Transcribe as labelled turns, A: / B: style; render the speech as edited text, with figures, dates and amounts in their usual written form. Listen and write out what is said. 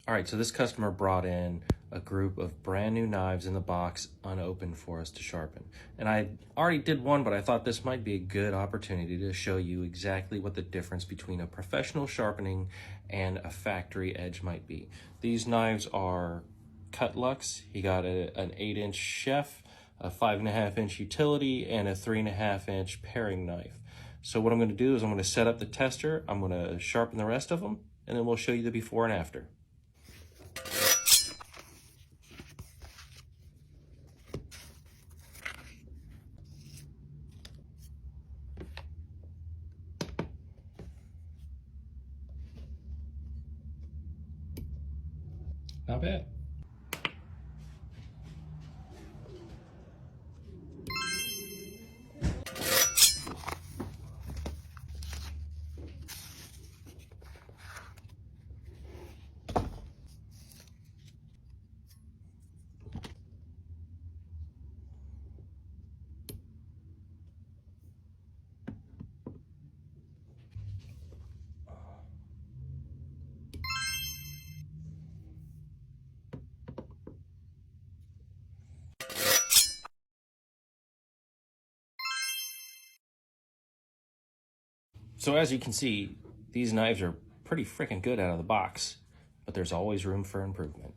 A: All right, so this customer brought in a group of brand new knives in the box unopened for us to sharpen. And I already did one, but I thought this might be a good opportunity to show you exactly what the difference between a professional sharpening and a factory edge might be. These knives are Cutluxe. He got an 8-inch chef, a 5.5-inch utility, and a 3.5-inch paring knife. So what I'm going to do is I'm going to set up the tester, I'm going to sharpen the rest of them, and then we'll show you the before and after. Not bad. So as you can see, these knives are pretty freaking good out of the box, but there's always room for improvement.